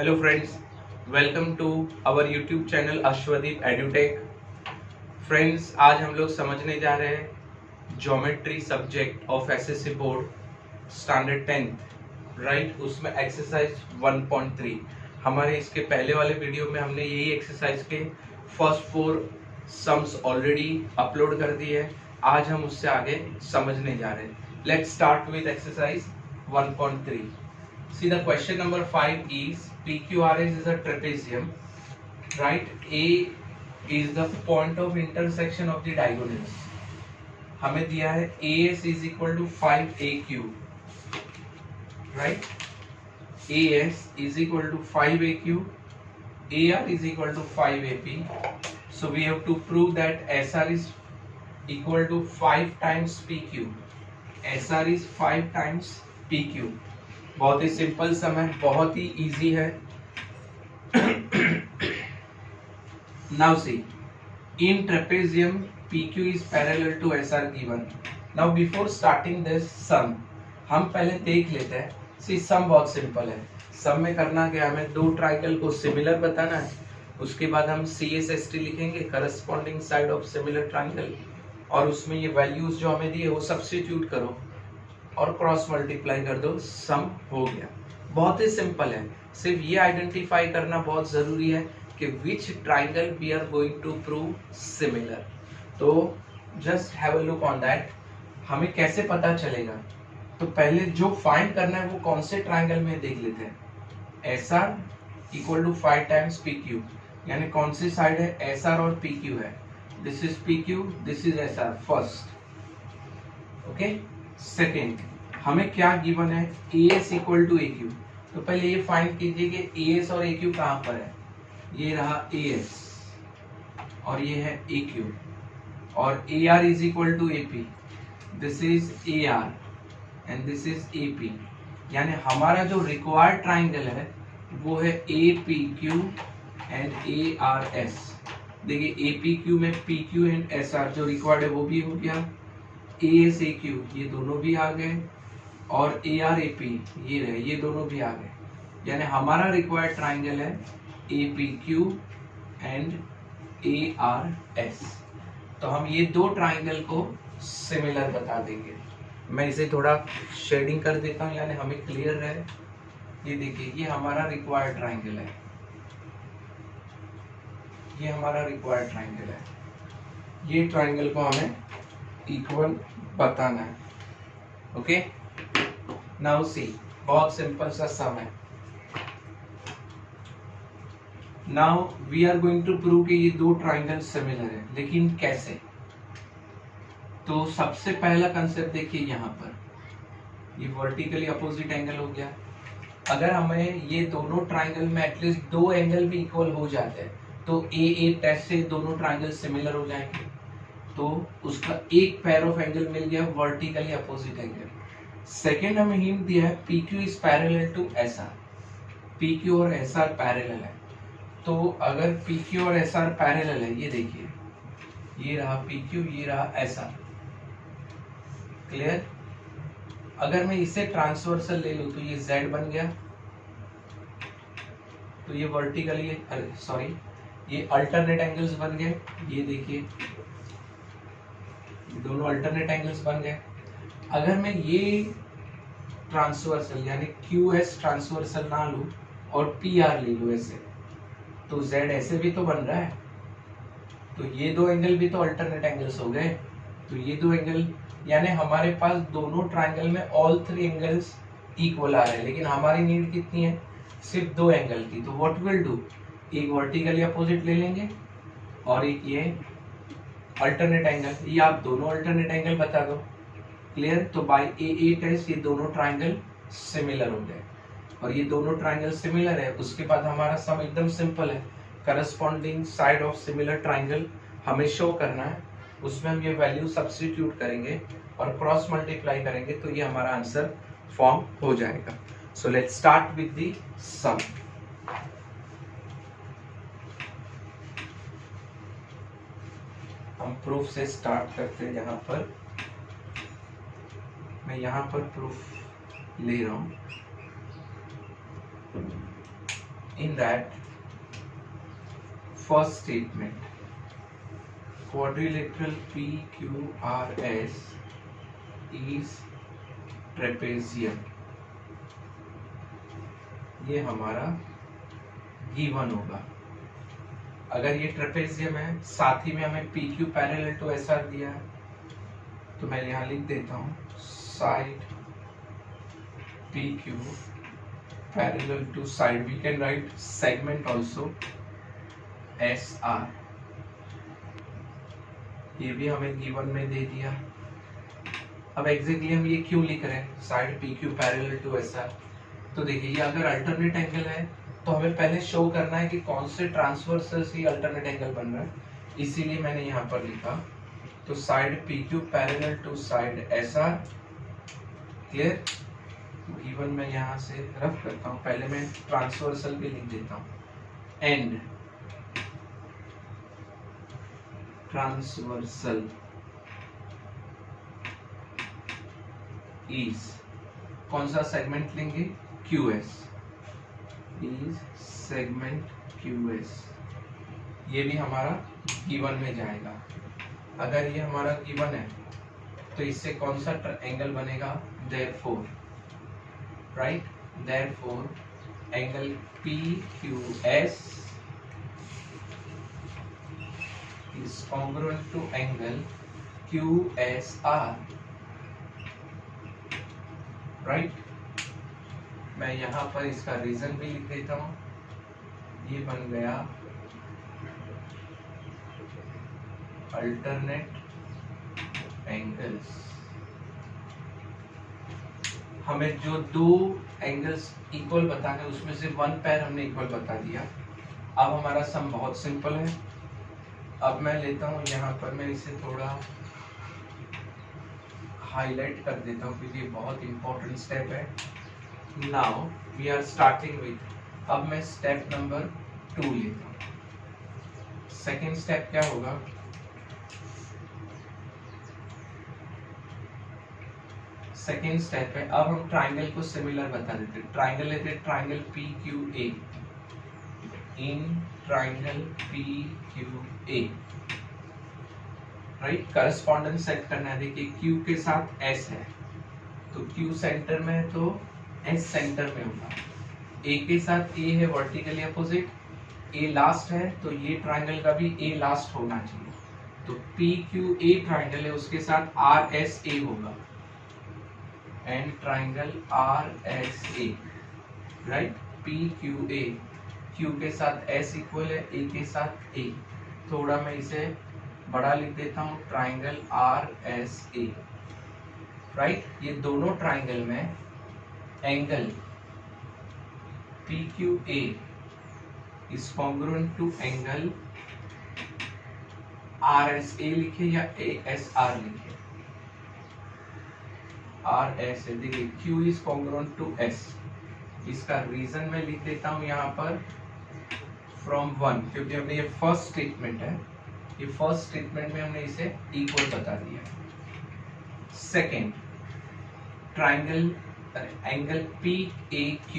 Hello friends, welcome to our YouTube channel Ashwadeep Edutech. Friends, आज हम लोग समझने जा रहे हैं geometry subject of SSC board standard 10th, right. उसमें एक्सरसाइज 1.3। हमारे इसके पहले वाले वीडियो में हमने यही एक्सरसाइज के फर्स्ट 4 सम्स ऑलरेडी अपलोड कर दिए हैं। आज हम उससे आगे समझने जा रहे हैं। Let's start with exercise 1.3। See, the question number 5 is PQRS is a trapezium, right? A is the point of intersection of the diagonals. हमें दिया है AS is equal to 5AQ, right? AS is equal to 5AQ, AR is equal to 5AP. So we have to prove that SR is equal to 5 times PQ. SR is 5 times PQ. बहुत ही simple sum है, बहुत ही easy है। Now see, in trapezium PQ is parallel to SR given. Now before starting this sum हम पहले देख लेते हैं। सी, सम बहुत सिंपल है। सम में करना क्या, हमें दो ट्राइंगल को सिमिलर बताना है। उसके बाद हम CSST लिखेंगे, corresponding side of similar triangle, और उसमें ये वैल्यूज जो हमें दिए वो सब्स्टिट्यूट करो और क्रॉस मल्टीप्लाई कर दो, सम हो गया। बहुत ही सिंपल है। सिर्फ ये आइडेंटिफाई करना बहुत जरूरी है कि which triangle we are going to prove similar. तो just have a look on that. हमें कैसे पता चलेगा, तो पहले जो फाइंड करना है वो कौन से ट्राइंगल में देख लेते हैं। SR equal to 5 times PQ, यानी कौन सी साइड है, SR और PQ है। This is PQ, this is SR first. Okay, second हमें क्या गिवन है, AS इक्वल टू AQ। तो पहले ये फाइंड कीजिए कि AS और AQ कहाँ पर है। ये रहा AS और ये है AQ, और AR is equal to AP, this is AR and this is AP। यानी हमारा जो रिक्वायर्ड ट्राइंगल है वो है APQ एंड ARS। देखिए APQ में PQ एंड SR जो रिक्वायर्ड है वो भी हो गया। AS AQ ये दोनों भी आ गए, और AR AP ये रहे, ये दोनों भी आ गए। यानी हमारा रिक्वायर्ड ट्राइंगल है APQ एंड ARS। तो हम ये दो ट्राइंगल को सिमिलर बता देंगे। मैं इसे थोड़ा शेडिंग कर देता हूँ, यानी हमें क्लियर रहे। ये देखिए, ये हमारा रिक्वायर्ड ट्राइंगल है, ये हमारा रिक्वायर्ड ट्राइंगल है। ये ट्राइंगल को हमें इक्वल बताना है। ओके, नाउ सी, बहुत सिंपल सा सम है। Now we are going to prove कि ये दो ट्राइंगल सिमिलर है, लेकिन कैसे। तो सबसे पहला कंसेप्ट देखिए, यहाँ पर ये वर्टिकली अपोजिट एंगल हो गया। अगर हमें ये दोनों ट्राइंगल में एटलीस्ट दो एंगल भी इक्वल हो जाते हैं तो A टेस्ट से दोनों ट्राइंगल सिमिलर हो जाएंगे। तो उसका एक पेयर ऑफ एंगल मिल गया, वर्टिकली अपोजिट एंगल। सेकेंड हमें हिंट दिया है PQ is parallel to SR। PQ और SR पैरेलल है। तो अगर PQ और SR पैरेलल है, ये देखिए, ये रहा PQ, ये रहा SR। क्लियर। अगर मैं इसे ट्रांसवर्सल ले लूं तो ये Z बन गया, तो ये वर्टिकली, सॉरी, ये अल्टरनेट एंगल्स बन गए। ये देखिए, दोनों अल्टरनेट एंगल्स बन गए। अगर मैं ये ट्रांसवर्सल यानी QS ट्रांसवर्सल ना लूं और PR ले लूं ऐसे, तो Z ऐसे भी तो बन रहा है। तो ये दो एंगल भी तो अल्टरनेट एंगल्स हो गए। तो ये दो एंगल, यानी हमारे पास दोनों ट्राइंगल में ऑल 3 एंगल्स इक्वल आ रहे हैं, लेकिन हमारी नीड कितनी है, सिर्फ 2 एंगल की। तो व्हाट विल डू, एक वर्टिकली अपोजिट ले लेंगे और एक ये अल्टरनेट एंगल। ये आप दोनों अल्टरनेट एंगल बता दो। क्लियर। तो बाय A टेस्ट ये दोनों ट्राइंगल सिमिलर हो गए, और ये दोनों ट्राइंगल सिमिलर है। उसके बाद हमारा सम एकदम सिंपल है, corresponding side of similar triangle हमें शो करना है। उसमें हम ये वैल्यू सब्स्टिट्यूट करेंगे और क्रॉस मल्टीप्लाई करेंगे, तो ये हमारा आंसर फॉर्म हो जाएगा। So let's start with the sum. हम प्रूफ से स्टार्ट करते हैं। यहाँ पर मैं यहाँ पर प्रूफ ले रहा हूँ। in that first statement, quadrilateral PQRS is trapezium, ये हमारा गिवन होगा। अगर ये ट्रेपेजियम है, साथ ही में हमें PQ पैरेलल टू SR दिया है, तो मैं यहाँ लिख देता हूँ side PQ parallel to side, we can write segment also SR, ये भी हमें गिवन में दे दिया। अब एग्जैक्टली हम ये क्यों लिख रहे हैं side PQ parallel to SR? तो देखिए, ये अगर अल्टरनेट एंगल है तो हमें पहले शो करना है कि कौन से ट्रांसवर्सल से अल्टरनेट एंगल बन रहा है, इसीलिए मैंने यहाँ पर लिखा। तो side PQ parallel to side SR, clear? Given मैं यहाँ से रफ करता हूँ, पहले मैं ट्रांसवर्सल भी लिख देता हूँ। एंड ट्रांसवर्सल इज, कौन सा सेगमेंट लेंगे? QS, इज सेगमेंट QS, ये भी हमारा गिवन में जाएगा। अगर ये हमारा गिवन है तो इससे कौन सा एंगल बनेगा? Therefore, right, therefore angle PQS is congruent to angle QSR, right. मैं यहाँ पर इसका रीजन भी लिख देता हूँ, ये बन गया अल्टरनेट एंगल्स। हमें जो दो एंगल्स इक्वल बताने, उसमें से वन पैर हमने इक्वल बता दिया। अब हमारा सम बहुत सिंपल है। अब मैं लेता हूँ यहाँ पर, मैं इसे थोड़ा हाईलाइट कर देता हूँ क्योंकि ये बहुत इंपॉर्टेंट स्टेप है। Now we are starting with, अब मैं स्टेप नंबर 2 लेता हूँ। सेकेंड स्टेप क्या होगा? सेकेंड स्टेप है, अब हम ट्राइंगल को सिमिलर बता देते हैं। ट्राइंगल लेते हैं, triangle PQA, in triangle PQA, right. Correspondence set करना है। देखिए Q के साथ S है तो Q सेंटर में है तो S सेंटर में होगा। A के साथ A है वर्टिकली अपोजिट, A लास्ट है तो ये ट्राइंगल का भी A लास्ट होना चाहिए। तो PQA ट्राइंगल है, उसके साथ RSA होगा, and triangle RSA, right. PQA, Q के साथ S इक्वल है, A के साथ A, थोड़ा मैं इसे बड़ा लिख देता हूँ, ट्राइंगल RSA, राइट। ये दोनों ट्राइंगल में angle PQA is congruent to angle RSA लिखे या ASR लिखे, RSA। देखिए Q is congruent to S, इसका रीजन मैं लिख देता हूँ यहाँ पर फ्रॉम 1, क्योंकि हमने ये फर्स्ट स्टेटमेंट है, ये फर्स्ट स्टेटमेंट में हमने इसे इक्वल बता दिया। Second, triangle angle PAQ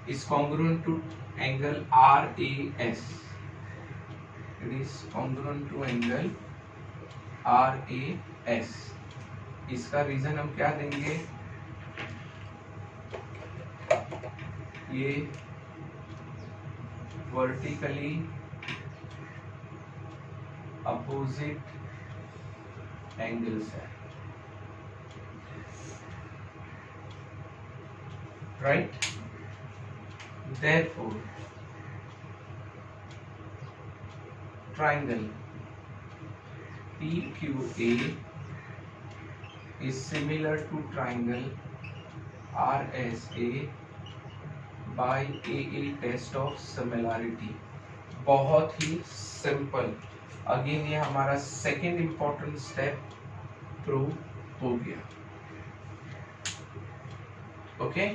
is congruent to angle RAS, it is congruent to angle RAS। इसका रीजन हम क्या देंगे? ये वर्टिकली अपोजिट एंगल्स है, right. Therefore triangle PQA is similar to triangle RSA by AA test of similarity। बहुत ही simple. Again ये हमारा second important step prove हो गया। ओके,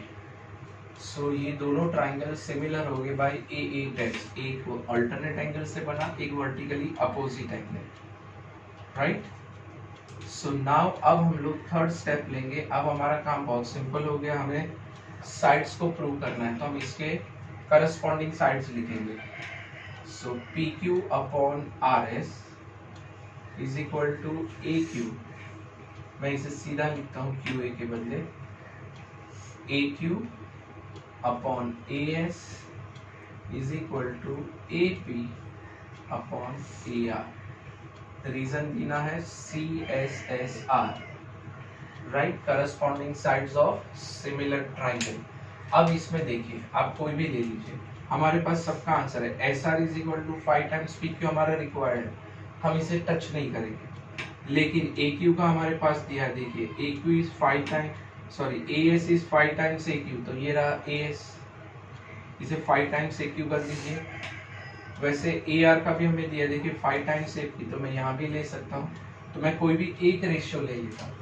सो ये दोनों ट्राइंगल सिमिलर हो गए बाय AA टेस्ट। एक अल्टरनेट एंगल से बना, एक vertically opposite angle, right. So now अब हम लोग थर्ड स्टेप लेंगे। अब हमारा काम बहुत सिंपल हो गया, हमें साइड्स को प्रूव करना है तो हम इसके करस्पॉन्डिंग साइड्स लिखेंगे। So P Q upon R S is equal to A Q, मैं इसे सीधा लिखता हूँ क्यू ए के बदले, A Q upon A S is equal to A P upon A R. Reason देना है C S S R, right, corresponding sides of similar triangle. अब इसमें देखिए, आप कोई भी ले लीजिए, हमारे पास सबका आंसर है S R is equal to 5 times P Q हमारा रिक्वायर्ड है, हम इसे टच नहीं करेंगे। लेकिन ए क्यू का हमारे पास दिया है, देखिए A Q is 5 times, sorry A S is 5 times A Q, तो ये रहा ए एस, इसे 5 टाइम्स ए क्यू कर दीजिए। वैसे ए आर का भी हमें दिया, देखिए 5 टाइम्स ए पी, तो मैं यहाँ भी ले सकता हूँ, तो मैं कोई भी एक रेशियो ले लेता हूँ।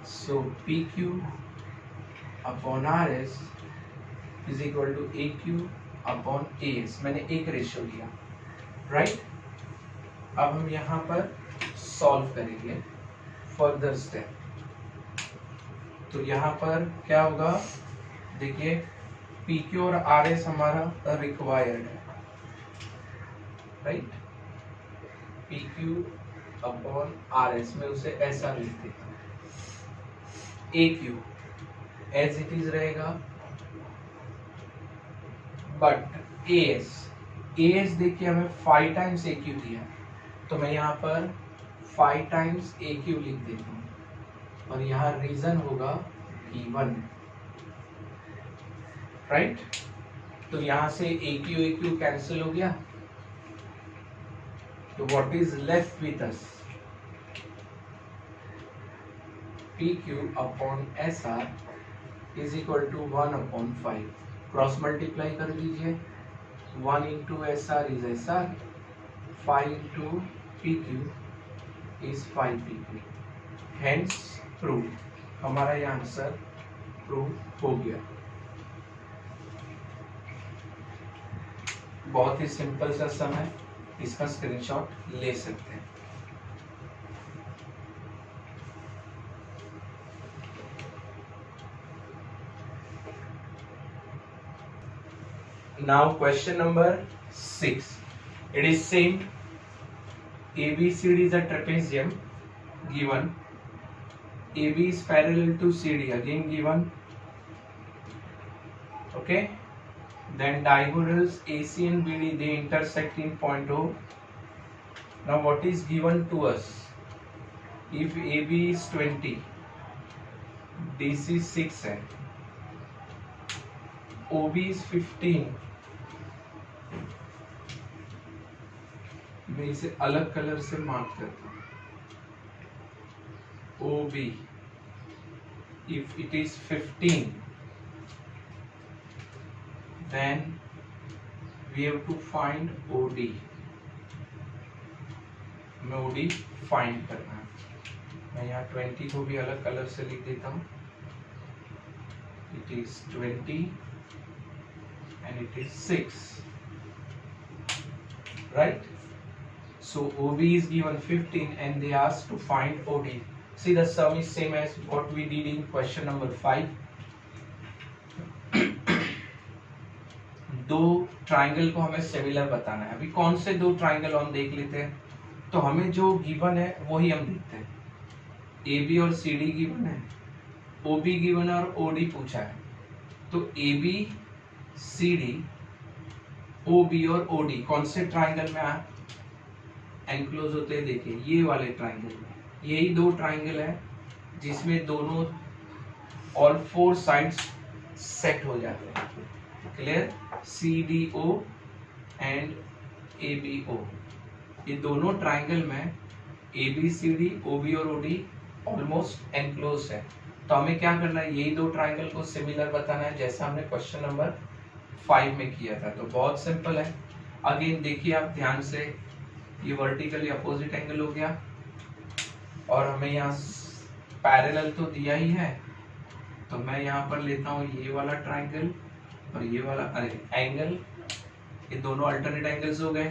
So PQ upon RS is equal to AQ upon AS, मैंने एक रेशियो लिया, राइट। अब हम यहाँ पर सॉल्व करेंगे फर्दर स्टेप। तो यहाँ पर क्या होगा, देखिए PQ और RS हमारा रिक्वायर्ड है, राइट। PQ अपॉन RS में उसे ऐसा लिख देता हूँ, ए क्यू एज इट इज रहेगा, बट ए एस देखिए हमें 5 टाइम्स ए क्यू दिया, तो मैं यहाँ पर 5 टाइम्स ए क्यू लिख देता हूँ, और यहाँ रीजन होगा E1, राइट। तो यहाँ से ए क्यू कैंसिल हो गया, तो what is left with us, PQ upon SR is equal to 1 upon 5, cross multiply कर दीजिए, 1 into SR is SR, 5 into PQ is 5 PQ, hence prove, हमारा ये आंसर प्रूव हो गया। बहुत ही सिंपल सा सम है, इसका स्क्रीनशॉट ले सकते हैं। Now question number 6. It is same. ABCD is a trapezium given. AB is parallel to CD again given. Okay. Then diagonals AC and BD they intersect in point O. Now what is given to us? If AB is 20, DC 6 है, OB is 15, मैं इसे अलग colour से mark करता हूँ, OB if it is 15 then we have to find OD, हमें OD find करना है। मैं यहाँ 20 को भी अलग कलर से लिख देता हूँ, it is 20 and it is 6, right? So OB is given 15 and they asked to find OD. See, the sum is same as what we did in question number 5. दो ट्राइंगल को हमें सिमिलर बताना है। अभी कौन से दो ट्राइंगल हम देख लेते हैं, तो हमें जो गिवन है वही हम देखते हैं। AB और CD गिवन है, OB गिवन है और OD पूछा है, तो AB, CD, OB और OD कौन से ट्राइंगल में एनक्लोज होते हैं, देखिए ये वाले ट्राइंगल में। यही दो ट्राइंगल है जिसमें दोनों ऑल 4 साइड्स सेट हो जाते हैं, क्लियर। CDO एंड ABO, ये दोनों ट्राइंगल में ABCD, OB और OD ऑलमोस्ट एनक्लोज है। तो हमें क्या करना है, यही दो ट्राइंगल को सिमिलर बताना है, जैसा हमने क्वेश्चन नंबर 5 में किया था। तो बहुत सिंपल है। अगेन देखिए आप ध्यान से, ये वर्टिकली अपोजिट एंगल हो गया, और हमें यहाँ पैरेलल तो दिया ही है, तो मैं यहाँ पर लेता हूँ ये वाला ट्राइंगल और ये वाला एंगल, ये दोनों अल्टरनेट एंगल्स हो गए,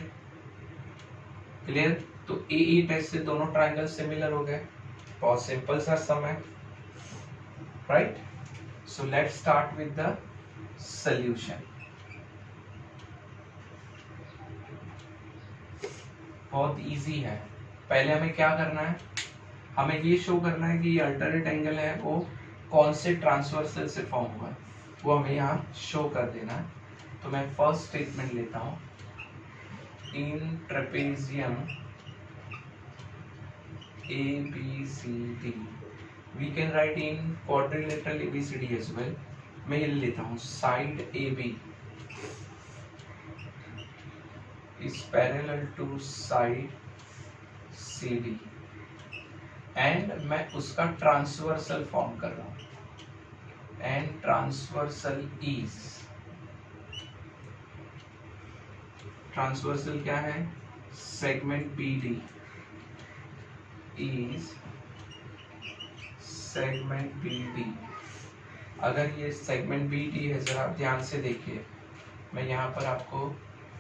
क्लियर। तो AE टेस्ट से दोनों ट्राइंगल सिमिलर हो गए। बहुत सिंपल सा सम है, right. So let's start with the solution. बहुत इजी है। पहले हमें क्या करना है, हमें ये शो करना है कि ये अल्टरनेट एंगल है वो कौन से ट्रांसवर्सल से फॉर्म हुआ है, वो हमें यहाँ शो कर देना है। तो मैं फर्स्ट स्टेटमेंट लेता हूँ, in trapezium ABCD we can write in quadrilateral ABCD as well. मैं ये लेता हूँ side AB is parallel to side CD and मैं उसका ट्रांसवर्सल फॉर्म कर रहा हूं एंड ट्रांसवर्सल इज, ट्रांसवर्सल क्या है, segment BD is segment BD। अगर ये सेगमेंट BD है, जरा ध्यान से देखिए, मैं यहाँ पर आपको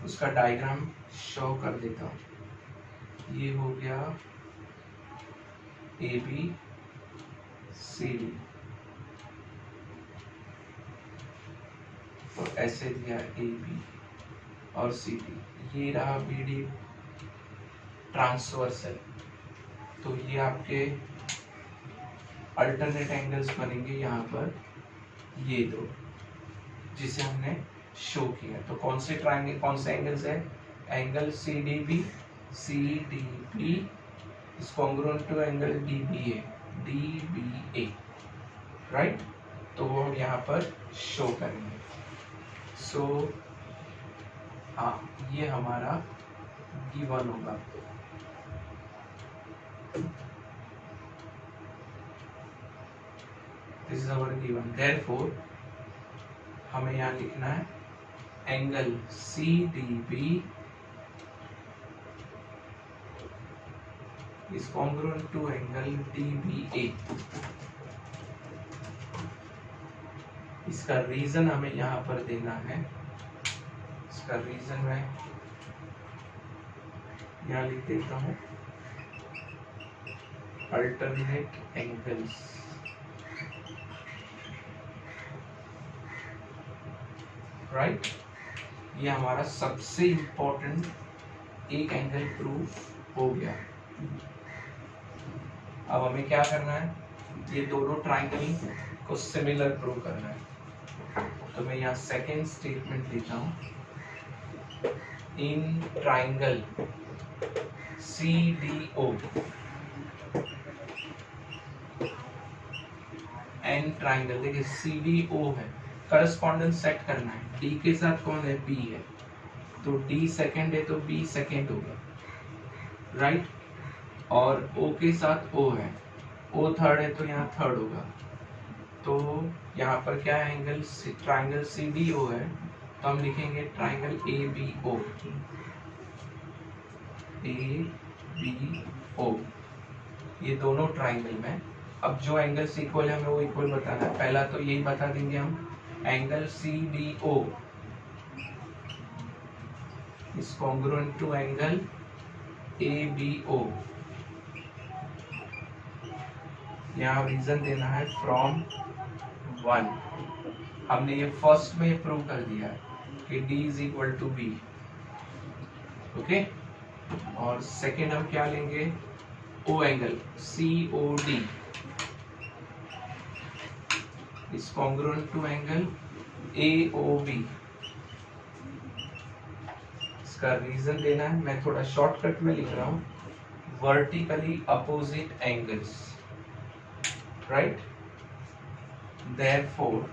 उसका डायग्राम शो कर देता हूँ। ये हो गया ABCD, तो ऐसे दिया AB और CD, ये रहा BD ट्रांसवर्सल। तो ये आपके अल्टरनेट एंगल्स बनेंगे यहाँ पर, ये दो जिसे हमने शो किया। तो कौन से ट्रायंगल, कौन से एंगल्स है, angle CDB is congruent to angle DBA, right. तो वो हम यहाँ पर शो करेंगे। सो हाँ, ये हमारा गिवन होगा। This is our given, therefore हमें यहाँ लिखना है angle CDB is congruent to angle DBA। इसका रीजन हमें यहाँ पर देना है, इसका रीजन मैं यहाँ लिख देता हूँ, अल्टरनेट एंगल्स, राइट। ये हमारा सबसे इंपॉर्टेंट एक एंगल प्रूफ हो गया। अब हमें क्या करना है, ये दोनों ट्राइंगल को सिमिलर प्रूव करना है। तो मैं यहाँ सेकेंड स्टेटमेंट लेता हूँ, in triangle CDO and triangle, देखिए CDO है, करस्पॉन्डेंस सेट करना है। D के साथ कौन है, B है, तो D सेकेंड है तो B सेकेंड होगा, राइट। और O के साथ O है, O थर्ड है तो यहाँ थर्ड होगा। तो यहाँ पर क्या है, एंगल ट्राइंगल CDO है, तो हम लिखेंगे ट्राइंगल ABO, ये दोनों ट्राइंगल में अब जो एंगल्स इक्वल है हमें वो इक्वल बताना है। पहला तो यही बता देंगे हम, angle CDO is congruent to angle ABO। यहाँ रीजन देना है फ्रॉम 1। हमने ये फर्स्ट में प्रूव कर दिया है कि D is equal to B, okay. और सेकेंड हम क्या लेंगे, O angle COD is congruent to angle AOB। इसका रीजन देना है, मैं थोड़ा शॉर्टकट में लिख रहा हूँ, vertically opposite angles, right. therefore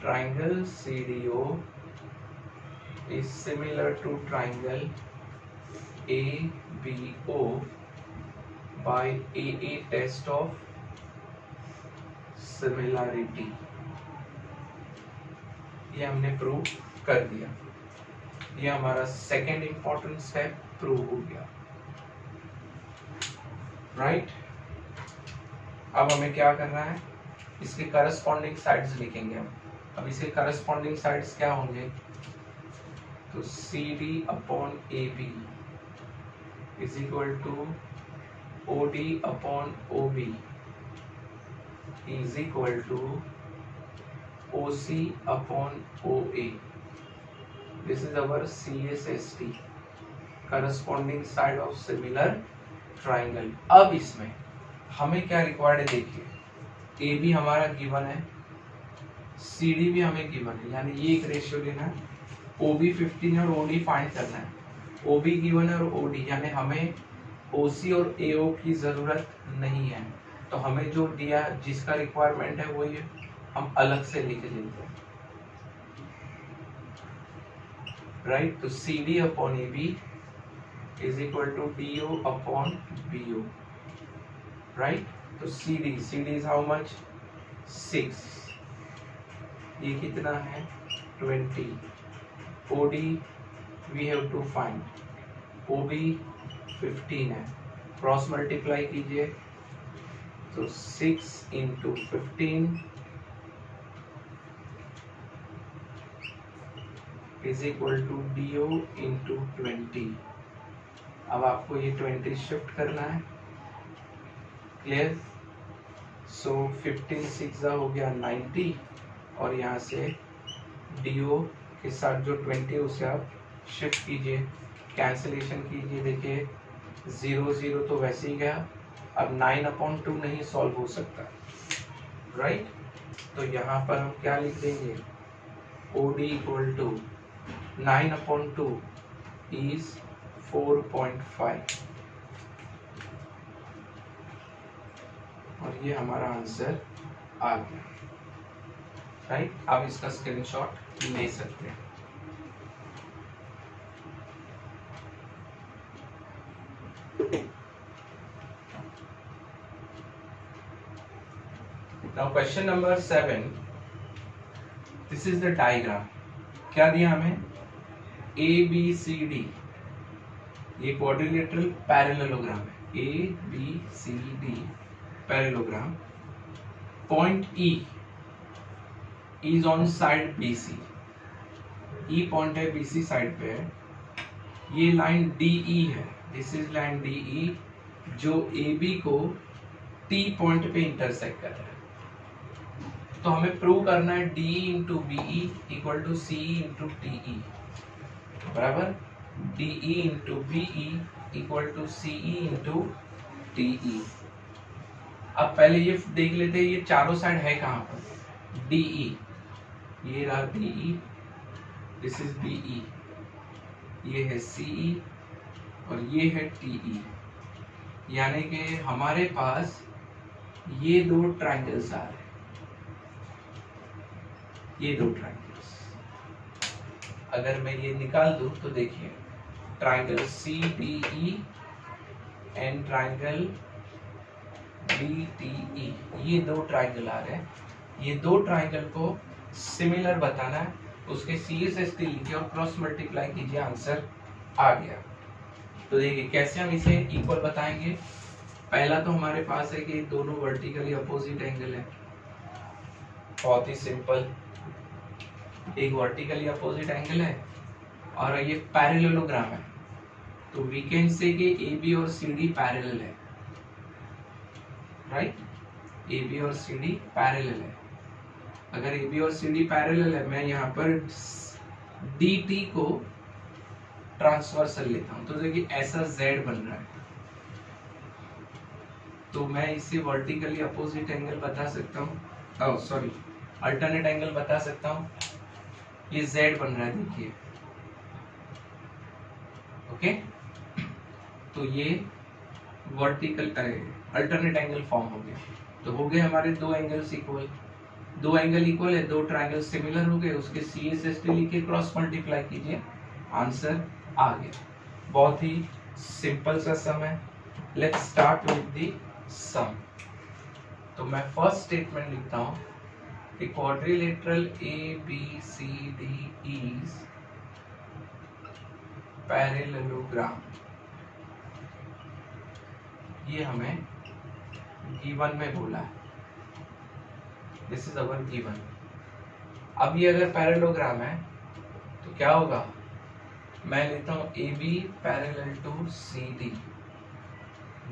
triangle CDO is similar to triangle ABO by AA test of similarity। ये हमने प्रूव कर दिया, ये हमारा सेकेंड इंपॉर्टेंट स्टेप प्रूव हो गया, राइट। अब हमें क्या करना है, इसके करस्पॉन्डिंग साइड्स लिखेंगे हम। अब इसके करस्पॉन्डिंग साइड्स क्या होंगे, तो CD upon AB is equal to OD upon OB is equal to OC upon OA. This is our CSST, corresponding side of similar triangle. अब इसमें हमें क्या रिक्वायर्ड है देखिए, AB हमारा गिवन है, CD भी हमें गिवन है, यानी ये एक रेशियो लेना है, OB 15 है और OD फाइंड करना है। OB गिवन है और OD, यानी हमें OC और AO की जरूरत नहीं है, तो हमें जो दिया जिसका रिक्वायरमेंट है वो ये हम अलग से लिख लेते हैं, राइट। तो CD upon AB is equal to DO upon BO, right. तो CD इज हाउ मच, 6, ये कितना है 20, OD we have to find, OB 15 है, क्रॉस मल्टीप्लाई कीजिए, तो 6 into 15 is equal to DO into 20। अब आपको ये 20 शिफ्ट करना है, क्लियर। सो 15 6 हो गया 90, और यहाँ से DO के साथ जो 20 है उसे आप शिफ्ट कीजिए, कैंसिलेशन कीजिए, देखिए 0 0 तो वैसे ही गया। अब 9/2 नहीं सॉल्व हो सकता, राइट। तो यहाँ पर हम क्या लिख देंगे, OD इक्वल टू 9/2 इज 4.5, और ये हमारा आंसर आ गया, राइट। आप इसका स्क्रीनशॉट ले सकते हैं। Now question number 7, this is the diagram। क्या दिया हमें, ABCD, ये क्वाड्रिलेटरल पैरेललोग्राम है, ABCD parallelogram, point E is on side BC, E point है BC साइड पे है, ये लाइन DE है, दिस इज लाइन DE जो AB को T पॉइंट पे इंटरसेक्ट कर रहा है। तो हमें प्रूव करना है DE into BE equal to CE into TE, बराबर DE into BE equal to CE into TE। अब पहले ये देख लेते हैं ये चारों साइड है कहाँ पर, DE, ये रहा DE, दिस इज BE, ये है CE और ये है TE, यानी कि हमारे पास ये दो ट्राइंगल्स आ रहे हैं, ये दो ट्राइंगल्स अगर मैं ये निकाल दूं तो देखिए triangle CDE and triangle BTE, ये दो ट्राइंगल आ रहे हैं। ये दो ट्राइंगल को सिमिलर बताना है, उसके CSST लिखिए और क्रॉस मल्टीप्लाई कीजिए, आंसर आ गया। तो देखिए कैसे हम इसे इक्वल बताएंगे। पहला तो हमारे पास है कि दोनों वर्टिकली अपोजिट एंगल है, बहुत ही सिंपल, एक वर्टिकली अपोजिट एंगल है और ये पैरेललोग्राम है, तो वी कैन से कि AB और CD पैरेलल है, राइट। AB और CD पैरेलल है। अगर AB और CD पैरेलल है, मैं यहाँ पर DT को ट्रांसवर्सल लेता हूँ, तो देखिए ऐसा Z बन रहा है, तो मैं इसे वर्टिकली अपोजिट एंगल बता सकता हूँ, सॉरी अल्टरनेट एंगल बता सकता हूँ, ये Z बन रहा है देखिए, ओके। तो ये वर्टिकल अल्टरनेट एंगल फॉर्म हो गया, तो हो गए हमारे दो एंगल्स इक्वल, दो एंगल इक्वल है, दो ट्रायंगल सिमिलर हो गए, उसके CSST लिखे क्रॉस मल्टीप्लाई कीजिए, आंसर आ गया। बहुत ही सिंपल सा सम है। लेट्स स्टार्ट विद द सम। तो मैं फर्स्ट स्टेटमेंट लिखता हूं कि क्वाड्रिलेटरल ABCD इज पैरेललोग्राम, ये हमें गिवन में बोला है, दिस इज अवर गिवन। अब ये अगर पैरेललोग्राम है तो क्या होगा, मैं लेता हूं AB parallel to CD,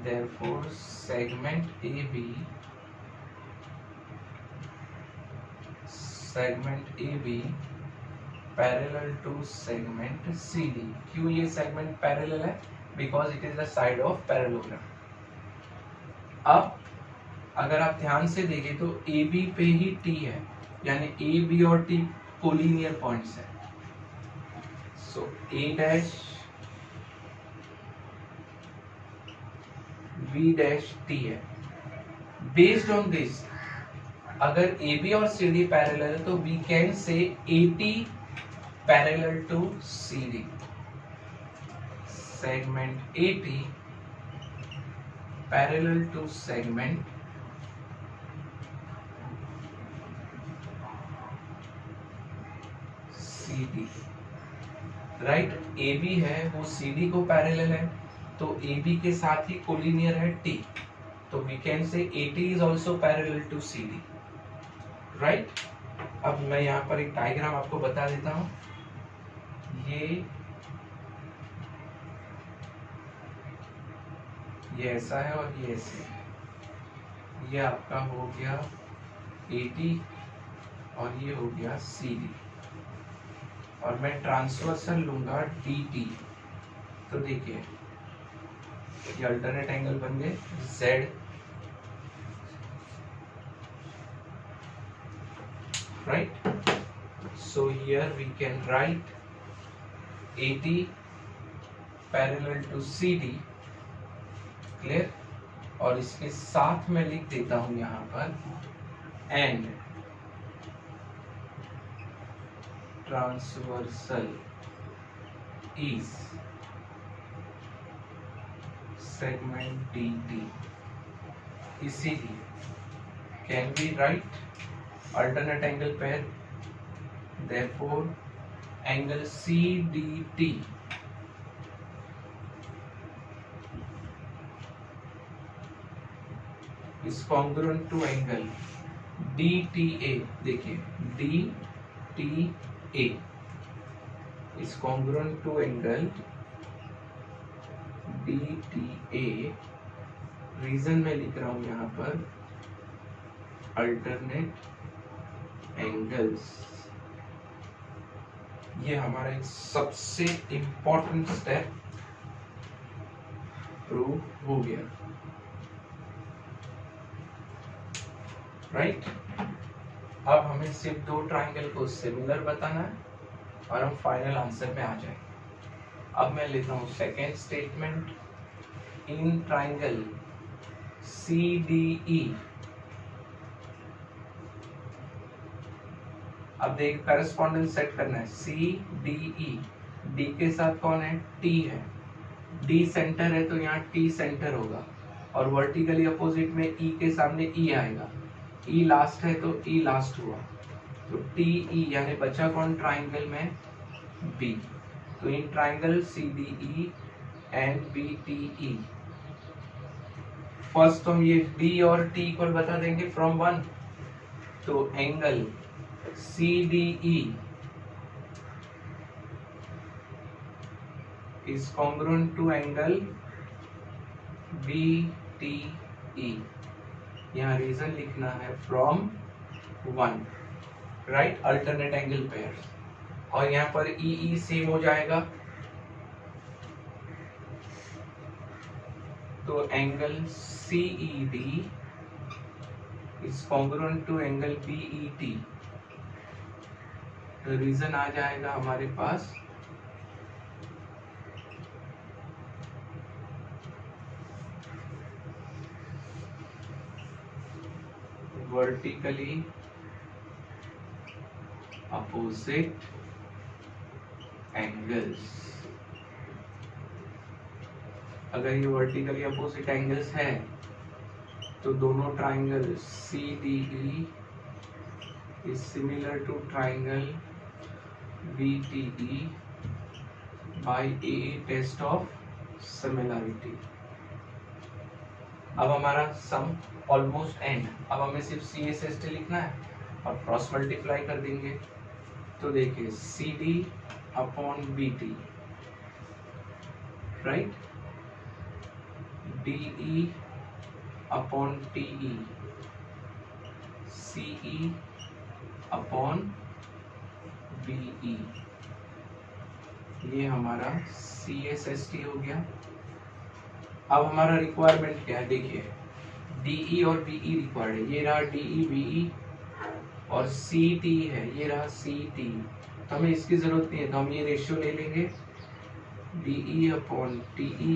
therefore segment AB segment A B parallel to segment C D. क्यों ये सेगमेंट पैरेलल है? Because it is the side of parallelogram. अब अगर आप ध्यान से देखें तो ए बी पे ही टी है, यानी ए बी और टी कोलिनियर पॉइंट्स है। सो ए डैश बी डैश टी है। बेस्ड ऑन दिस, अगर ए बी और सी डी पैरेलल है तो we can say A T parallel to C D. Segment A T parallel to segment C D. Right, A B है वो C D को parallel है, तो ए B के साथ ही कोलिनियर है टी, तो we can say A T is also parallel to C D. Right, अब मैं यहाँ पर एक डायग्राम आपको बता देता हूँ। ये ऐसा है और ये ऐसे है। ये आपका हो गया ए टी और ये हो गया सी डी, और मैं ट्रांसवर्सल लूंगा डी टी। तो देखिए ये अल्टरनेट एंगल बन गए Z, right? So here we can write AT parallel to CD, clear? और इसके साथ मैं लिख देता हूं यहाँ पर and transversal is segment DT। इसीलिए can we write alternate angle pair, therefore angle CDT is congruent to angle DTA। देखिए DTA is congruent to angle DTA। Reason मैं लिख रहा हूं यहाँ पर अल्टरनेट एंगल्स। ये हमारा एक सबसे इंपॉर्टेंट स्टेप प्रूव हो गया। राइट, अब हमें सिर्फ दो ट्राइंगल को सिमिलर बताना है और हम फाइनल आंसर पे आ जाए। अब मैं लेता हूं second statement, in triangle CDE। अब देख करस्पॉन्डेंस सेट करना है CDE। D के साथ कौन है? T है। D सेंटर है तो यहाँ T सेंटर होगा, और वर्टिकली अपोजिट में E के सामने E आएगा। E लास्ट है तो E लास्ट हुआ, तो TE यानी बचा कौन ट्राइंगल में? B। तो in triangle CDE and BTE, first हम ये D और T इक्वल बता देंगे फ्रॉम 1, तो angle CDE is congruent to angle BTE। यहाँ रीजन लिखना है from 1, right, alternate angle pair, और यहाँ पर EE सेम हो जाएगा, तो angle CED is congruent to angle BET। तो रीजन आ जाएगा हमारे पास वर्टिकली अपोजिट एंगल्स। अगर ये वर्टिकली अपोजिट एंगल्स है तो दोनों triangle CDE is similar to triangle BTE by AA test of similarity। अब हमारा सम ऑलमोस्ट एंड। अब हमें सिर्फ CSST लिखना है और क्रॉस मल्टीप्लाई कर देंगे, तो देखिए CD upon BT, right, DE upon TE, CE upon BE, ये हमारा CSST हो गया। अब हमारा रिक्वायरमेंट क्या है, देखिए DE और BE रिक्वायर्ड है, ये रहा DE BE, और CT है, ये रहा CT। तो हमें इसकी जरूरत नहीं है, तो हम ये रेशियो ले लेंगे, DE upon TE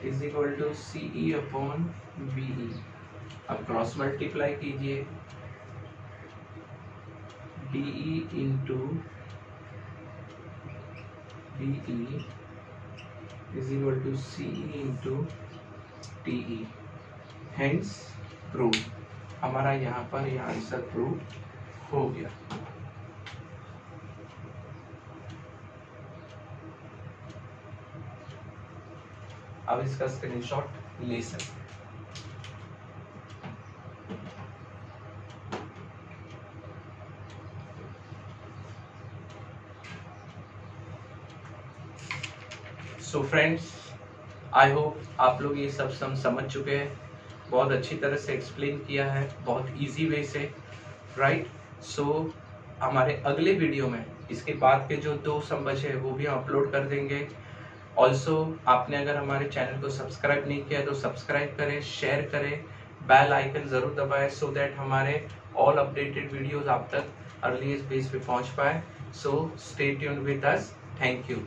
is equal to CE upon BE। अब क्रॉस मल्टीप्लाई कीजिए, DE into BE is equal to CE into TE, hence prove. हमारा यहाँ पर यह आंसर प्रूव हो गया। अब इसका स्क्रीनशॉट ले सकते हैं। सो फ्रेंड्स, आई होप आप लोग ये सब समझ चुके हैं, बहुत अच्छी तरह से एक्सप्लेन किया है, बहुत इजी वे से, राइट। सो हमारे अगले वीडियो में इसके बाद के जो 2 सम बचे हैं वो भी हम अपलोड कर देंगे। ऑल्सो आपने अगर हमारे चैनल को सब्सक्राइब नहीं किया है तो सब्सक्राइब करें, शेयर करें, बेल आइकन जरूर दबाएं, सो दैट हमारे ऑल अपडेटेड वीडियोस आप तक अर्लीस्ट बेस पे पहुंच पाए। So stay tuned with us, thank you.